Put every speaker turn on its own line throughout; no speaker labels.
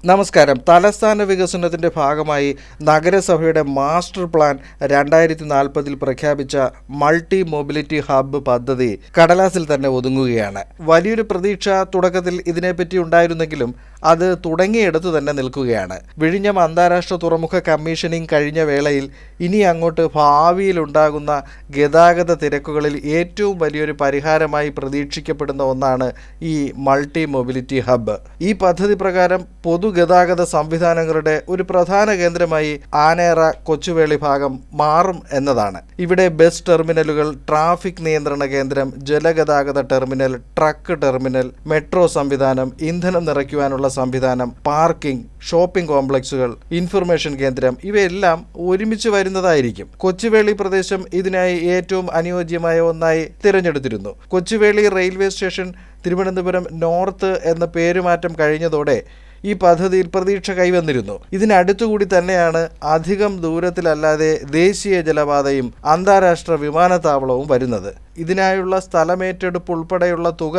നമസ്കാരം. തലസ്ഥാന വികസനത്തിൻ്റെ ഭാഗമായി നഗരസഭയുടെ മാസ്റ്റർ പ്ലാൻ 2040 പ്രഖ്യാപിച്ച മൾട്ടി മൊബിലിറ്റി ഹബ്ബ് പദ്ധതി കടലാസിൽ തന്നെ ഒതുങ്ങുകയാണ്. വലിയൊരു പ്രതീക്ഷ തുടക്കത്തിൽ ഇതിനെപ്പറ്റി ഉണ്ടായിരുന്നെങ്കിലും അത് തുടങ്ങിയെടുത്തു തന്നെ നിൽക്കുകയാണ്. വിഴിഞ്ഞം അന്താരാഷ്ട്ര തുറമുഖ കമ്മീഷനിങ് കഴിഞ്ഞ വേളയിൽ ഇനി അങ്ങോട്ട് ഭാവിയിലുണ്ടാകുന്ന ഗതാഗത തിരക്കുകളിൽ ഏറ്റവും വലിയൊരു പരിഹാരമായി പ്രതീക്ഷിക്കപ്പെടുന്ന ഒന്നാണ് ഈ മൾട്ടി മൊബിലിറ്റി ഹബ്ബ്. ഈ പദ്ധതി പ്രകാരം പൊതുഗതാഗത സംവിധാനങ്ങളുടെ ഒരു പ്രധാന കേന്ദ്രമായി ആനേറ കൊച്ചുവേളി ഭാഗം മാറും എന്നതാണ്. ഇവിടെ ബസ് ടെർമിനലുകൾ, ട്രാഫിക് നിയന്ത്രണ കേന്ദ്രം, ജലഗതാഗത ടെർമിനൽ, ട്രക്ക് ടെർമിനൽ, മെട്രോ സംവിധാനം, ഇന്ധനം നിറയ്ക്കുവാനുള്ള സംവിധാനം, പാർക്കിംഗ്, ഷോപ്പിംഗ് കോംപ്ലക്സുകൾ, ഇൻഫർമേഷൻ കേന്ദ്രം ഇവയെല്ലാം ഒരുമിച്ച് വരുന്നതായിരിക്കും. കൊച്ചുവേളി പ്രദേശം ഇതിനായി ഏറ്റവും അനുയോജ്യമായ ഒന്നായി തിരഞ്ഞെടുത്തിരുന്നു. Kochuveli railway station Thiruvananthapuram north എന്ന പേരുമാറ്റം കഴിഞ്ഞതോടെ ഈ പദ്ധതിയിൽ പ്രതീക്ഷ കൈവന്നിരുന്നു. ഇതിനടുത്തുകൂടി തന്നെയാണ് അധികം ദൂരത്തിലല്ലാതെ ദേശീയ ജലപാതയും അന്താരാഷ്ട്ര വിമാനത്താവളവും വരുന്നത്. ഇതിനായുള്ള സ്ഥലമേറ്റെടുപ്പ് ഉൾപ്പെടെയുള്ള തുക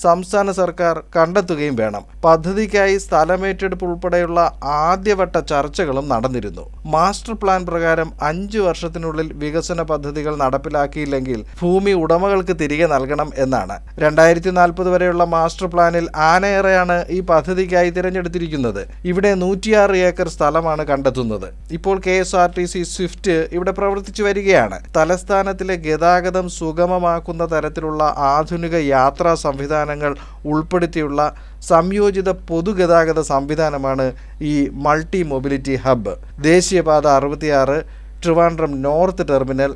സംസ്ഥാന സർക്കാർ കണ്ടെത്തുകയും വേണം. പദ്ധതിക്കായി സ്ഥലമേറ്റെടുപ്പ് ഉൾപ്പെടെയുള്ള ആദ്യവട്ട ചർച്ചകളും നടന്നിരുന്നു. മാസ്റ്റർ പ്ലാൻ പ്രകാരം 5 വർഷത്തിനുള്ളിൽ വികസന പദ്ധതികൾ നടപ്പിലാക്കിയില്ലെങ്കിൽ ഭൂമി ഉടമകൾക്ക് തിരികെ നൽകണം എന്നാണ്. 2040 വരെയുള്ള മാസ്റ്റർ പ്ലാനിൽ ആനയേറെയാണ് ഈ പദ്ധതിക്കായി തിരഞ്ഞെടുത്തിരിക്കുന്നത്. ഇവിടെ 106 ഏക്കർ സ്ഥലമാണ് കണ്ടെത്തുന്നത്. ഇപ്പോൾ KSRTC സ്വിഫ്റ്റ് ഇവിടെ പ്രവർത്തിച്ചു വരികയാണ്. തലസ്ഥാനത്തിലെ ഗതാഗതം സുഗമമാക്കുന്ന തരത്തിലുള്ള ആധുനിക യാത്രാ സംവിധാനങ്ങൾ ഉൾപ്പെടുത്തിയുള്ള സംയോജിത പൊതുഗതാഗത സംവിധാനമാണ് ഈ മൾട്ടി മൊബിലിറ്റി ഹബ്ബ്. ദേശീയപാത 66, ട്രിവാൻഡ്രം നോർത്ത് ടെർമിനൽ,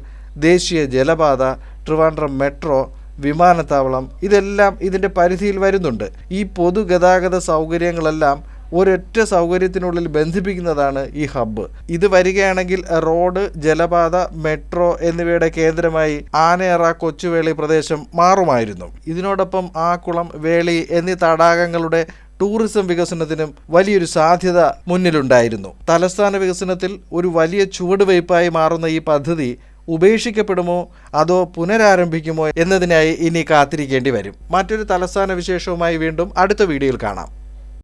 ദേശീയ ജലപാത, ട്രിവാൻഡ്രം മെട്രോ, വിമാനത്താവളം ഇതെല്ലാം ഇതിൻ്റെ പരിധിയിൽ വരുന്നുണ്ട്. ഈ പൊതുഗതാഗത സൗകര്യങ്ങളെല്ലാം ഒരൊറ്റ സൗകര്യത്തിനുള്ളിൽ ബന്ധിപ്പിക്കുന്നതാണ് ഈ ഹബ്ബ്. ഇത് വരികയാണെങ്കിൽ റോഡ്, ജലപാത, മെട്രോ എന്നിവയുടെ കേന്ദ്രമായി ആനേറ കൊച്ചുവേളി പ്രദേശം മാറുമായിരുന്നു. ഇതിനോടൊപ്പം ആക്കുളം, വേളി എന്നീ തടാകങ്ങളുടെ ടൂറിസം വികസനത്തിനും വലിയൊരു സാധ്യത മുന്നിലുണ്ടായിരുന്നു. തലസ്ഥാന വികസനത്തിൽ ഒരു വലിയ ചുവടുവയ്പായി മാറുന്ന ഈ പദ്ധതി ഉപേക്ഷിക്കപ്പെടുമോ അതോ പുനരാരംഭിക്കുമോ എന്നതിനായി ഇനി കാത്തിരിക്കേണ്ടി വരും. മറ്റൊരു തലസ്ഥാന വിശേഷവുമായി വീണ്ടും അടുത്ത വീഡിയോയിൽ കാണാം.